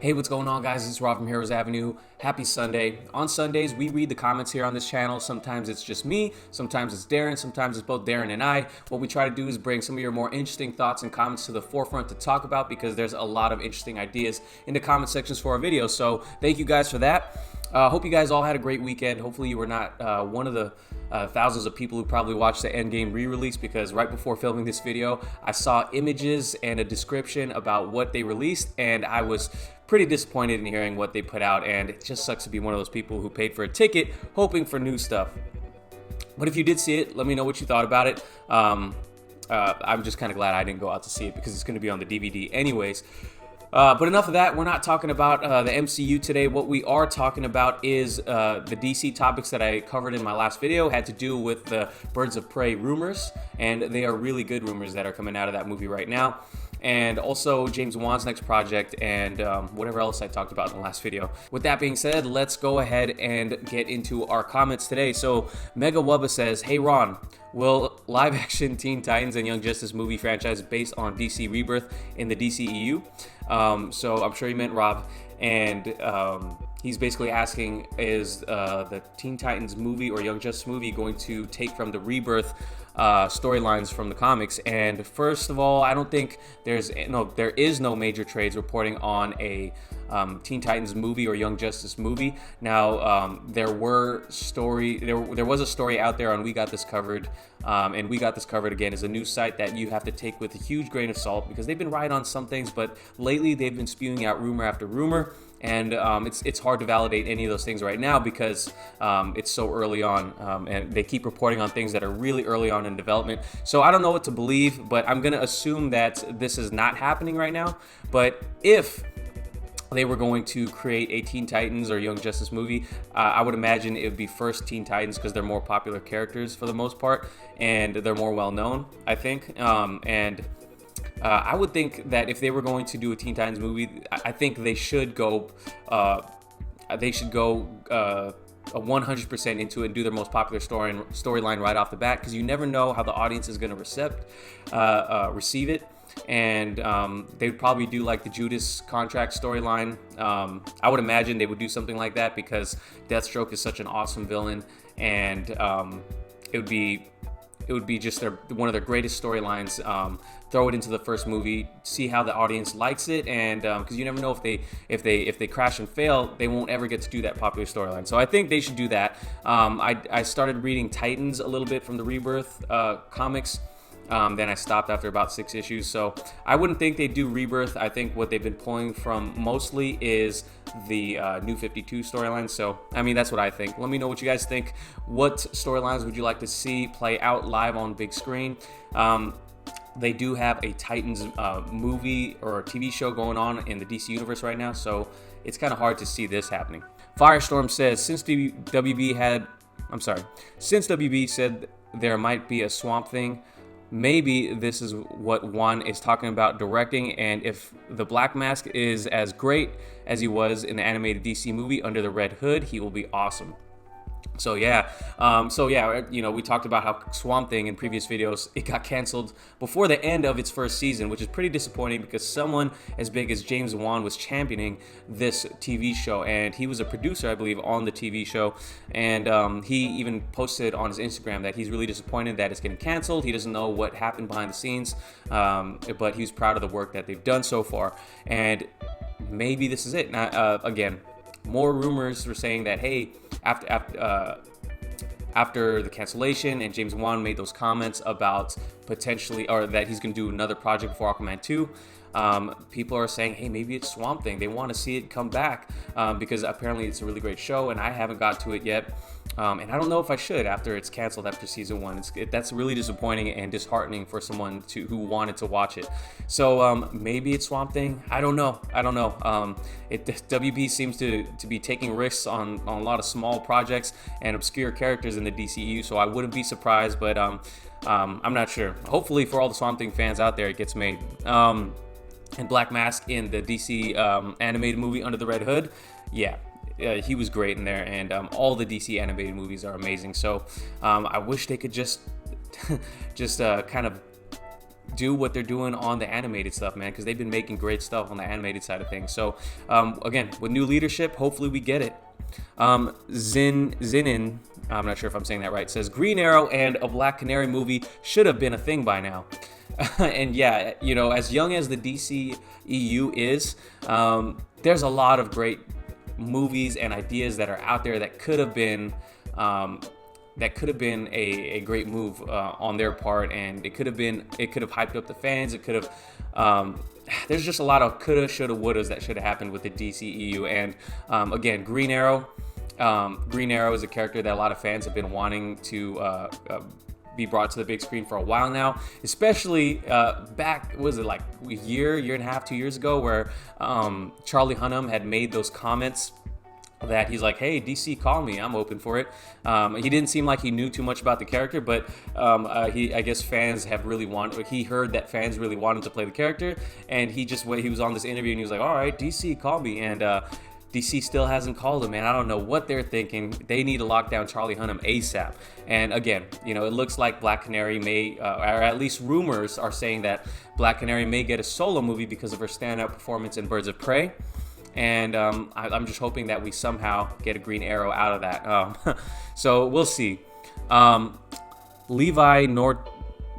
Hey, what's going on, guys? It's Rob from Heroes Avenue. Happy Sunday. On Sundays, we read the comments here on this channel. Sometimes it's just me, sometimes it's Darren, sometimes it's both Darren and I. What we try to do is bring some of your more interesting thoughts and comments to the forefront to talk about, because there's a lot of interesting ideas in the comment sections for our videos. So thank you guys for that. Hope you guys all had a great weekend. Hopefully you were not one of the thousands of people who probably watched the Endgame re-release, because right before filming this video, I saw images and a description about what they released, and I was pretty disappointed in hearing what they put out, and it just sucks to be one of those people who paid for a ticket hoping for new stuff. But if you did see it, let me know what you thought about it. I'm just kind of glad I didn't go out to see it, because it's going to be on the DVD anyways. But enough of that. We're not talking about the MCU today. What we are talking about is the DC topics that I covered in my last video. Had to do with the Birds of Prey rumors, and they are really good rumors that are coming out of that movie right now. And also James Wan's next project, and whatever else I talked about in the last video. With that being said, let's go ahead and get into our comments today. So Mega Wubba says, "Hey Ron, will live-action Teen Titans and Young Justice movie franchise based on DC Rebirth in the DCEU?" So I'm sure he meant Rob, and he's basically asking, is the Teen Titans movie or Young Justice movie going to take from the Rebirth storylines from the comics? And first of all, I don't think there is no major trades reporting on a Teen Titans movie or Young Justice movie. Now, there was a story out there on We Got This Covered, and We Got This Covered, again, is a news site that you have to take with a huge grain of salt, because they've been right on some things, but lately they've been spewing out rumor after rumor. And it's hard to validate any of those things right now, because it's so early on, and they keep reporting on things that are really early on in development. So I don't know what to believe, but I'm going to assume that this is not happening right now. But if they were going to create a Teen Titans or Young Justice movie, I would imagine it would be first Teen Titans, because they're more popular characters for the most part, and they're more well known, I think. I would think that if they were going to do a Teen Titans movie, I think they should go 100% into it and do their most popular storyline right off the bat, because you never know how the audience is going to receive it. And they'd probably do like the Judas contract storyline. I would imagine they would do something like that, because Deathstroke is such an awesome villain, and it would be just one of their greatest storylines. Throw it into the first movie, see how the audience likes it, and because you never know, if they crash and fail, they won't ever get to do that popular storyline. So I think they should do that. I started reading Titans a little bit from the Rebirth comics. Then I stopped after about 6 issues. So I wouldn't think they'd do Rebirth. I think what they've been pulling from mostly is the New 52 storyline. So, I mean, that's what I think. Let me know what you guys think. What storylines would you like to see play out live on big screen? They do have a Titans movie or TV show going on in the DC universe right now, so it's kind of hard to see this happening. Firestorm says, since WB said there might be a Swamp Thing, maybe this is what Wan is talking about directing, and if the Black Mask is as great as he was in the animated DC movie Under the Red Hood, he will be awesome. So yeah, we talked about how Swamp Thing in previous videos, it got canceled before the end of its first season, which is pretty disappointing, because someone as big as James Wan was championing this TV show, and he was a producer, I believe, on the TV show, and he even posted on his Instagram that he's really disappointed that it's getting canceled. He doesn't know what happened behind the scenes, but he's proud of the work that they've done so far, and maybe this is it. Now, again, more rumors were saying that, hey, after the cancellation and James Wan made those comments about potentially, or that he's going to do another project for Aquaman 2, people are saying, hey, maybe it's Swamp Thing. They want to see it come back, because apparently it's a really great show, and I haven't got to it yet. And I don't know if I should after it's canceled after season 1. That's really disappointing and disheartening for someone who wanted to watch it. So maybe it's Swamp Thing. I don't know. WB seems to be taking risks on a lot of small projects and obscure characters in the DCEU, so I wouldn't be surprised, but I'm not sure. Hopefully for all the Swamp Thing fans out there, it gets made. And Black Mask in the DC animated movie Under the Red Hood, yeah. He was great in there, and all the DC animated movies are amazing. So I wish they could just kind of do what they're doing on the animated stuff, man, because they've been making great stuff on the animated side of things. So again, with new leadership, hopefully we get it. Zinin, I'm not sure if I'm saying that right, says Green Arrow and a Black Canary movie should have been a thing by now. And yeah, you know, as young as the DCEU is, there's a lot of great movies and ideas that are out there that could have been a great move on their part, and it could have hyped up the fans. It could have there's just a lot of coulda, shoulda, wouldas that should have happened with the DCEU. And again, Green Arrow is a character that a lot of fans have been wanting to be brought to the big screen for a while now, especially back, was it like a year and a half, 2 years ago, where Charlie Hunnam had made those comments that he's like, hey, DC, call me, I'm open for it. He didn't seem like he knew too much about the character, but I guess fans have really wanted, he heard that fans really wanted to play the character, and he was on this interview and he was like, all right, DC, call me. And DC still hasn't called him, man. I don't know what they're thinking. They need to lock down Charlie Hunnam ASAP. And again, you know, it looks like Black Canary may, or at least rumors are saying that Black Canary may get a solo movie because of her standout performance in Birds of Prey. And I'm just hoping that we somehow get a Green Arrow out of that. So we'll see. Levi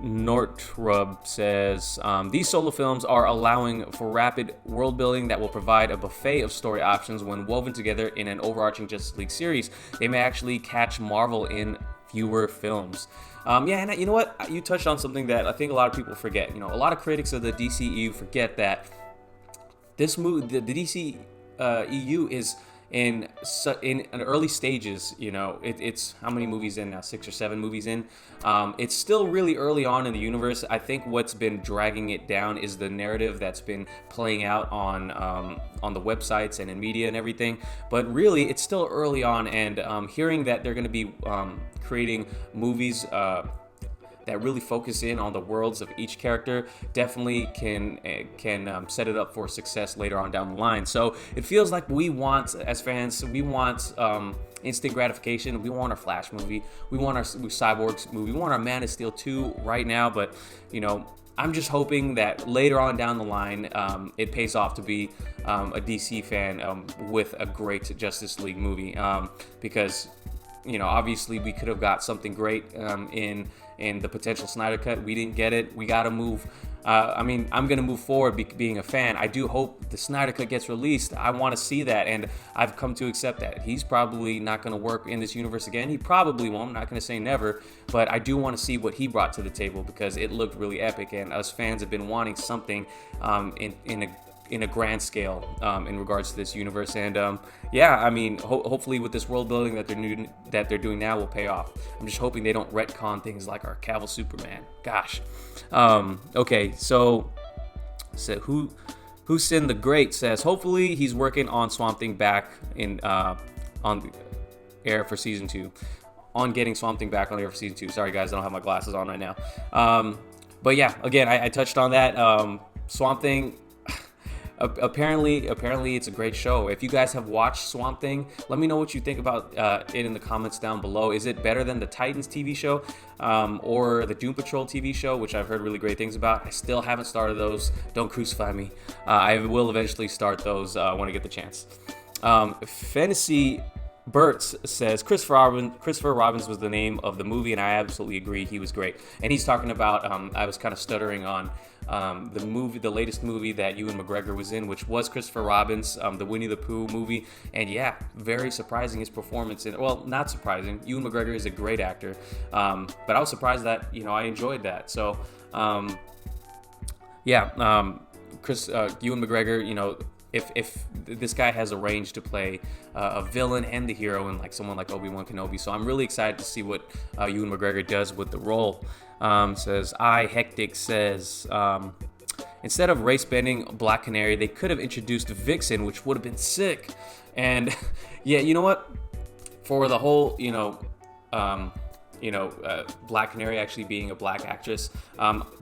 Nortrub says, these solo films are allowing for rapid world building that will provide a buffet of story options when woven together in an overarching Justice League series. They may actually catch Marvel in fewer films. Yeah, and you know what? You touched on something that I think a lot of people forget. You know, a lot of critics of the DCEU forget that this movie, the DCEU is in early stages. You know, it's how many movies in now? 6 or 7 movies in. It's still really early on in the universe. I think what's been dragging it down is the narrative that's been playing out on the websites and in media and everything. But really, it's still early on, and hearing that they're going to be creating movies that really focus in on the worlds of each character definitely can set it up for success later on down the line. So it feels like we want, as fans, we want instant gratification. We want our Flash movie. We want our Cyborgs movie. We want our Man of Steel 2 right now. But, you know, I'm just hoping that later on down the line, it pays off to be a DC fan with a great Justice League movie, because, you know, obviously we could have got something great in the potential Snyder Cut. We didn't get it. We got to move. I mean, I'm going to move forward being a fan. I do hope the Snyder Cut gets released. I want to see that, and I've come to accept that. He's probably not going to work in this universe again. He probably won't. I'm not going to say never, but I do want to see what he brought to the table because it looked really epic, and us fans have been wanting something in a grand scale in regards to this universe. And yeah, I mean, hopefully with this world building that they're doing now will pay off. I'm just hoping they don't retcon things like our Cavill Superman. Gosh. Okay, so Husin the Great says, hopefully he's working on Swamp Thing back on the air for season 2. On getting Swamp Thing back on the air for season 2. Sorry guys, I don't have my glasses on right now. But yeah, again, I touched on that. Swamp Thing, apparently it's a great show. If you guys have watched Swamp Thing, let me know what you think about it in the comments down below. Is it better than the Titans TV show or the Doom Patrol TV show, which I've heard really great things about? I still haven't started those. Don't crucify me. I will eventually start those when I get the chance. Fantasy Burtz says Christopher Robins was the name of the movie, and I absolutely agree. He was great. And he's talking about I was kind of stuttering on the latest movie that Ewan McGregor was in, which was Christopher Robins, the Winnie the Pooh movie. And yeah, very surprising his performance in it. Well, not surprising. Ewan McGregor is a great actor, but I was surprised that, you know, I enjoyed that. So yeah, Ewan McGregor, you know, if this guy has a range to play a villain and the hero in like someone like Obi-Wan Kenobi. So I'm really excited to see what Ewan McGregor does with the role. Says Hectic says, instead of race bending Black Canary, they could have introduced VIXEN, which would have been sick. And yeah, you know what? For the whole, Black Canary actually being a black actress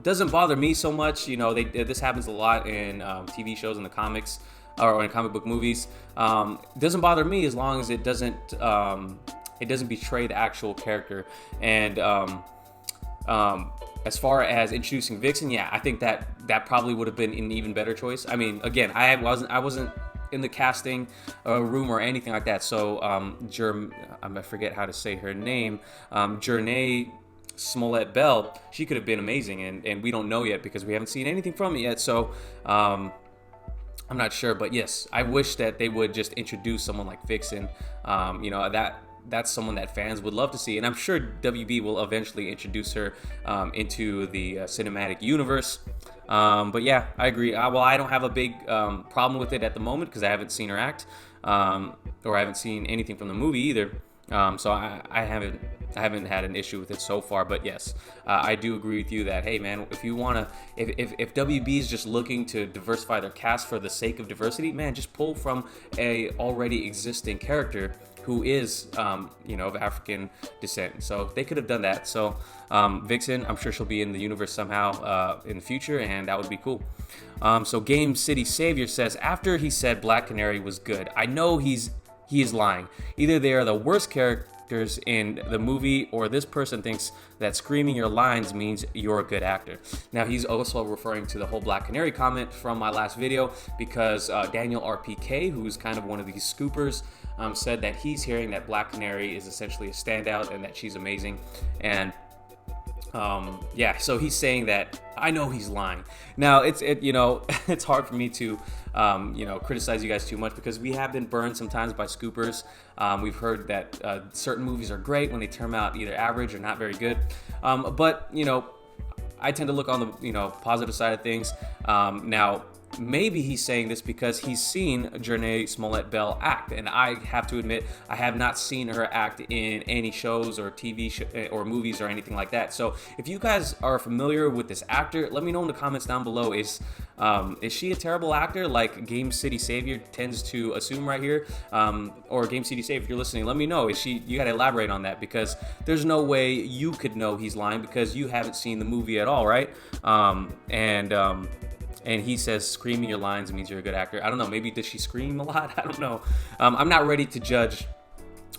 doesn't bother me so much. You know, this happens a lot in TV shows and the comics or in comic book movies. It doesn't bother me as long as it doesn't betray the actual character. And as far as introducing Vixen, yeah, I think that probably would have been an even better choice. I mean, again, I wasn't in the casting room or anything like that. So I forget how to say her name, JURNEE SMOLLETT-BELL, she could have been amazing, and we don't know yet because we haven't seen anything from it yet. So I'm not sure, but yes, I wish that they would just introduce someone like Vixen. That's someone that fans would love to see, and I'm sure WB will eventually introduce her into the cinematic universe. But yeah, I agree. Well, I don't have a big problem with it at the moment because I haven't seen her act, or I haven't seen anything from the movie either. So I haven't had an issue with it so far. But yes, I do agree with you that, hey man, if you wanna, if WB is just looking to diversify their cast for the sake of diversity, man, just pull from a already existing character who is, of African descent. So they could have done that. So Vixen, I'm sure she'll be in the universe somehow in the future, and that would be cool. So Game City Savior says, after he said Black Canary was good, I know he is lying. Either they are the worst characters in the movie, or this person thinks that screaming your lines means you're a good actor. Now, he's also referring to the whole Black Canary comment from my last video, because Daniel RPK, who's kind of one of these scoopers, said that he's hearing that Black Canary is essentially a standout and that she's amazing. And so he's saying that I know he's lying. Now it's hard for me to criticize you guys too much, because we have been burned sometimes by scoopers. We've heard that certain movies are great when they turn out either average or not very good. But I tend to look on the positive side of things. Now, maybe he's saying this because he's seen JURNEE SMOLLETT-BELL act, and I have to admit I have not seen her act in any shows or TV or movies or anything like that. So if you guys are familiar with this actor, let me know in the comments down below. Is she a terrible actor like Game City Savior tends to assume right here? Or Game City Savior, if you're listening, let me know. You gotta elaborate on that, because there's no way you could know he's lying because you haven't seen the movie at all, right? And he says screaming your lines means you're a good actor. I don't know. Maybe does she scream a lot? I don't know. I'm not ready to judge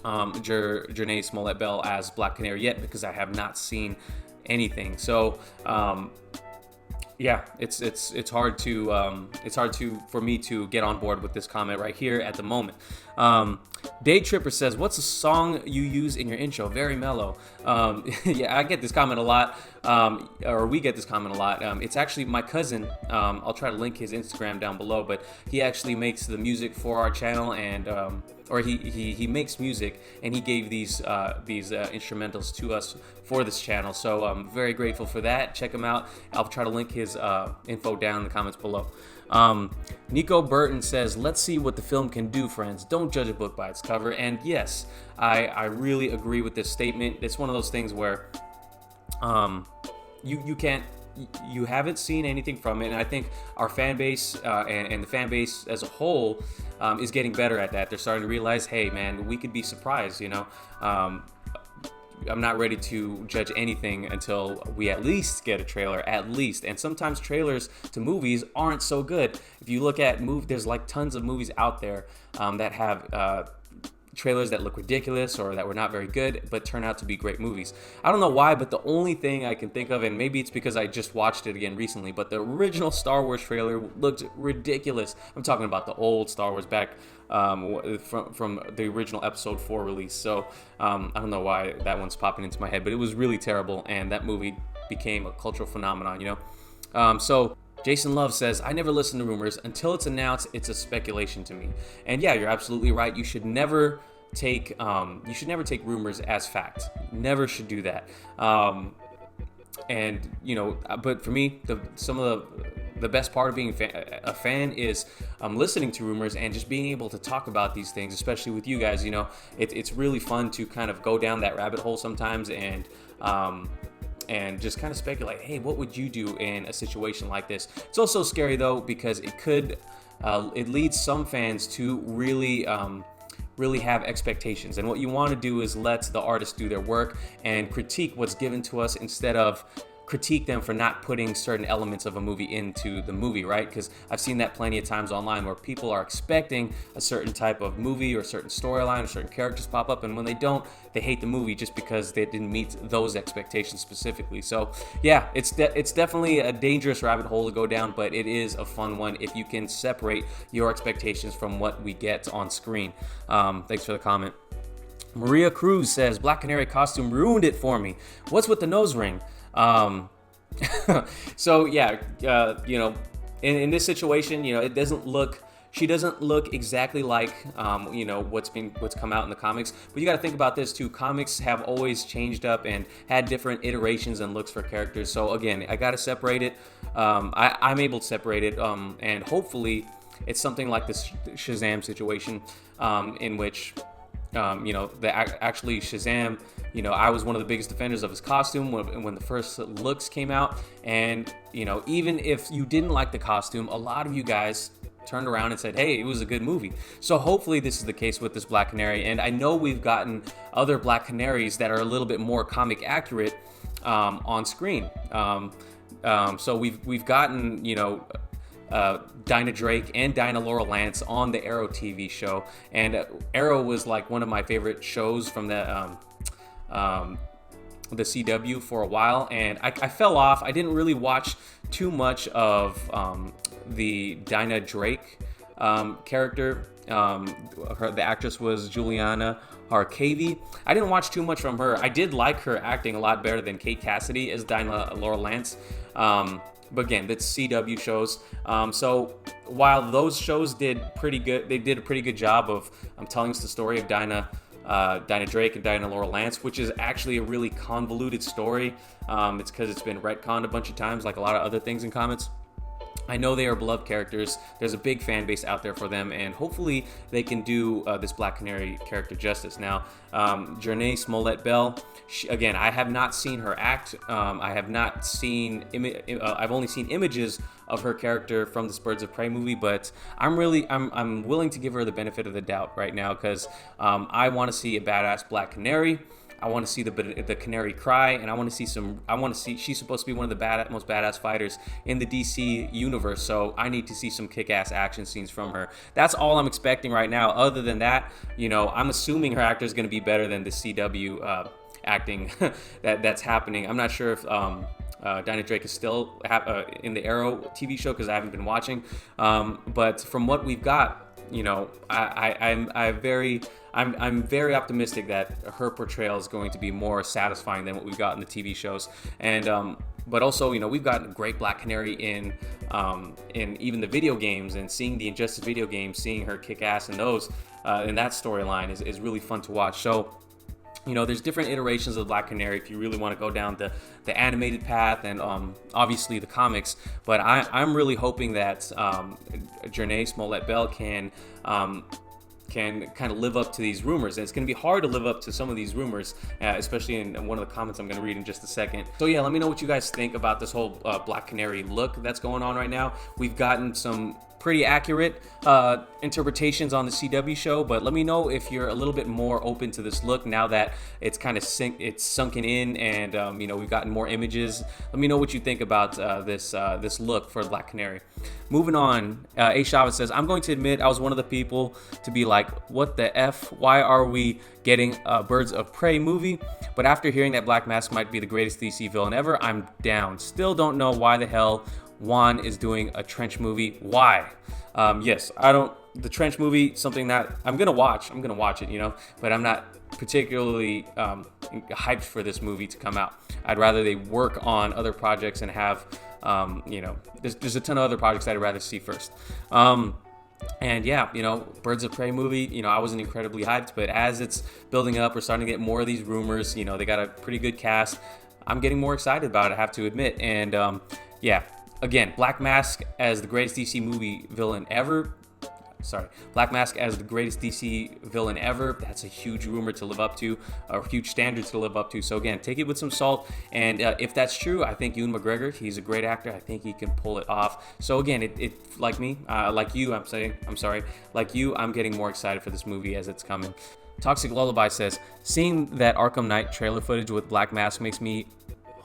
JURNEE SMOLLETT-BELL as Black Canary yet, because I have not seen anything. So yeah, it's hard for me to get on board with this comment right here at the moment. Day Tripper says, what's a song you use in your intro? Very mellow. Yeah, I get this comment a lot, or we get this comment a lot. It's actually my cousin. I'll try to link his Instagram down below, but he actually makes the music for our channel, and he makes music, and he gave these instrumentals to us for this channel. So I'm very grateful for that. Check him out. I'll try to link his info down in the comments below. Nico Burton says, let's see what the film can do, friends. Don't judge a book by its cover. And yes, I really agree with this statement. It's one of those things where you haven't seen anything from it, and I think our fan base and the fan base as a whole is getting better at that. They're starting to realize, hey man, we could be surprised, I'm not ready to judge anything until we at least get a trailer, at least. And sometimes trailers to movies aren't so good. If you look at there's like tons of movies out there that have trailers that look ridiculous or that were not very good but turn out to be great movies. I don't know why, but the only thing I can think of, and maybe it's because I just watched it again recently, but the original Star Wars trailer looked ridiculous. I'm talking about the old Star Wars back from the original episode 4 release. So I don't know why that one's popping into my head, but it was really terrible, and that movie became a cultural phenomenon, So Jason Love says, I never listen to rumors. Until it's announced, it's a speculation to me. And yeah, you're absolutely right. You should never take rumors as fact. Never should do that. But for me, some of the best part of being a fan is listening to rumors and just being able to talk about these things, especially with you guys. It's really fun to kind of go down that rabbit hole sometimes and just kind of speculate, hey, what would you do in a situation like this? It's also scary though, because it leads some fans to really have expectations, and what you want to do is let the artist do their work and critique what's given to us instead of critique them for not putting certain elements of a movie into the movie, right? Because I've seen that plenty of times online where people are expecting a certain type of movie or a certain storyline or certain characters pop up, and when they don't, they hate the movie just because they didn't meet those expectations specifically. So yeah, it's definitely a dangerous rabbit hole to go down, but it is a fun one if you can separate your expectations from what we get on screen. Thanks for the comment. Maria Cruz says, Black Canary costume ruined it for me. What's with the nose ring? So yeah, you know, in this situation, you know, it doesn't look, she doesn't look exactly like, you know, what's come out in the comics. But you got to think about this too. Comics have always changed up and had different iterations and looks for characters. So again, I got to separate it. I'm able to separate it, and hopefully it's something like this Shazam situation, in which, you know, actually Shazam, you know, I was one of the biggest defenders of his costume when the first looks came out. And, you know, even if you didn't like the costume, a lot of you guys turned around and said, hey, it was a good movie. So hopefully this is the case with this Black Canary. And I know we've gotten other Black Canaries that are a little bit more comic accurate on screen. So we've gotten, you know, Dinah Drake and Dinah Laurel Lance on the Arrow TV show, and Arrow was like one of my favorite shows from the CW for a while, and I fell off. I didn't really watch too much of the Dinah Drake character. The actress was Juliana Harkavy. I didn't watch too much from her. I did like her acting a lot better than Kate Cassidy as Dinah Laurel Lance. But again, that's CW shows. So while those shows did pretty good, they did a pretty good job of telling us the story of Dinah Drake and Dinah Laurel Lance, which is actually a really convoluted story. It's because it's been retconned a bunch of times, like a lot of other things in comics. I know they are beloved characters. There's a big fan base out there for them, and hopefully they can do this Black Canary character justice. Now, JURNEE SMOLLETT-BELL, again, I have not seen her act. I have not seen, I've only seen images of her character from this Birds of Prey movie, but I'm willing to give her the benefit of the doubt right now, because I want to see a badass Black Canary. I want to see the Canary cry, and I want to see she's supposed to be one of the most badass fighters in the DC universe, so I need to see some kick-ass action scenes from her. That's all I'm expecting right now. Other than that, you know, I'm assuming her actor is going to be better than the CW acting that's happening. I'm not sure if Dinah Drake is still in the Arrow TV show, because I haven't been watching, but from what we've got, you know, I'm very optimistic that her portrayal is going to be more satisfying than what we've got in the TV shows. And but also, you know, we've got a great Black Canary in even the video games, and seeing the Injustice video games, seeing her kick ass in those, in that storyline is really fun to watch. So, you know, there's different iterations of Black Canary if you really want to go down the animated path, and obviously the comics. But I'm really hoping that JURNEE SMOLLETT-BELL can kind of live up to these rumors. And it's going to be hard to live up to some of these rumors, especially in one of the comments I'm going to read in just a second. So yeah, let me know what you guys think about this whole Black Canary look that's going on right now. We've gotten some pretty accurate interpretations on the CW show, but let me know if you're a little bit more open to this look now that it's kind of sunken in, and you know, we've gotten more images. Let me know what you think about this look for Black Canary. Moving on, A. Chavez says, I'm going to admit I was one of the people to be like, what the F? Why are we getting a Birds of Prey movie? But after hearing that Black Mask might be the greatest DC villain ever, I'm down. Still don't know why the hell WAN is doing a Trench movie. Why? Yes, the Trench movie, something that I'm gonna watch it, you know, but I'm not particularly hyped for this movie to come out. I'd rather they work on other projects and have, you know, there's a ton of other projects I'd rather see first. And yeah, you know, Birds of Prey movie, you know, I wasn't incredibly hyped, but as it's building up, we're starting to get more of these rumors. You know, they got a pretty good cast. I'm getting more excited about it, I have to admit. And yeah, again, Black Mask as the greatest DC movie villain ever. Black Mask as the greatest DC villain ever. That's a huge rumor to live up to, a huge standard to live up to. So again, take it with some salt. And if that's true, I think Ewan McGregor, he's a great actor. I think he can pull it off. So again, it like me, like you, I'm getting more excited for this movie as it's coming. Toxic Lullaby says, seeing that Arkham Knight trailer footage with Black Mask makes me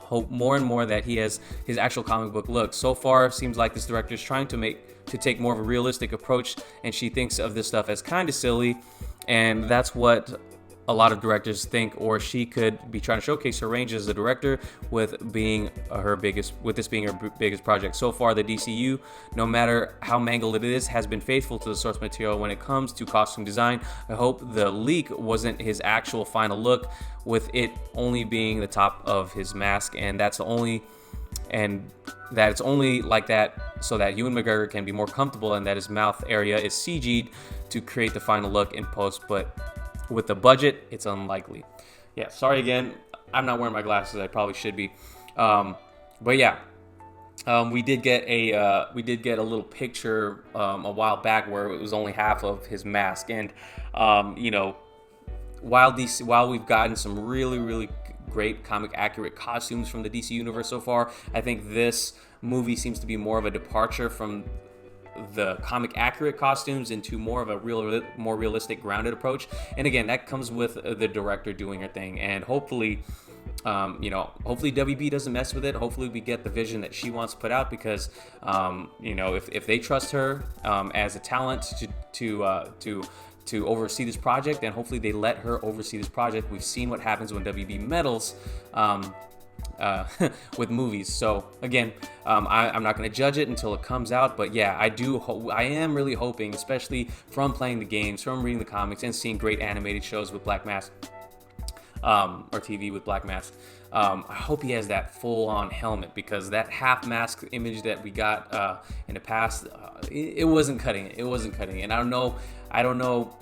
hope more and more that he has his actual comic book look. So far, it seems like this director is trying to take more of a realistic approach, and she thinks of this stuff as kind of silly, and that's what a lot of directors think, or she could be trying to showcase her range as a director with this being her biggest project. So far, the DCEU, no matter how mangled it is, has been faithful to the source material when it comes to costume design. I hope the leak wasn't his actual final look, with it only being the top of his mask, and that it's only like that so that Ewan McGregor can be more comfortable and that his mouth area is CG'd to create the final look in post, but with the budget, it's unlikely. Yeah, sorry again, I'm not wearing my glasses. I probably should be. But yeah, we did get a little picture a while back where it was only half of his mask, and you know, while we've gotten some really great comic accurate costumes from the DC universe so far, I think this movie seems to be more of a departure from the comic accurate costumes into more of a more realistic, grounded approach. And again, that comes with the director doing her thing, and hopefully hopefully WB doesn't mess with it. Hopefully we get the vision that she wants to put out, because if they trust her as a talent to oversee this project, then hopefully they let her oversee this project. We've seen what happens when WB meddles with movies. So again, I'm not going to judge it until it comes out, but yeah, I am really hoping, especially from playing the games, from reading the comics, and seeing great animated shows with Black Mask, or TV with Black Mask. I hope he has that full-on helmet, because that half mask image that we got in the past, it wasn't cutting it. It wasn't cutting it, and I don't know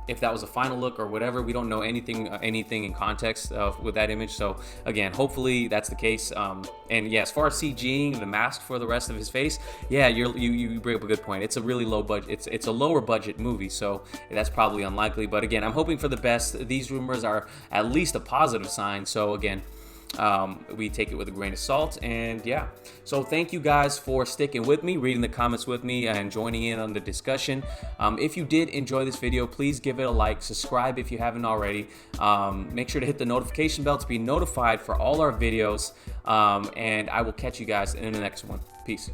if that was a final look or whatever. We don't know anything in context with that image. So again, hopefully that's the case. And yeah, as far as CGing the mask for the rest of his face, yeah, you bring up a good point. It's a really low budget. It's a lower budget movie, so that's probably unlikely. But again, I'm hoping for the best. These rumors are at least a positive sign. So again, we take it with a grain of salt. And yeah, so thank you guys for sticking with me, reading the comments with me, and joining in on the discussion. If you did enjoy this video, please give it a like, subscribe if you haven't already, make sure to hit the notification bell to be notified for all our videos, and I will catch you guys in the next one. Peace.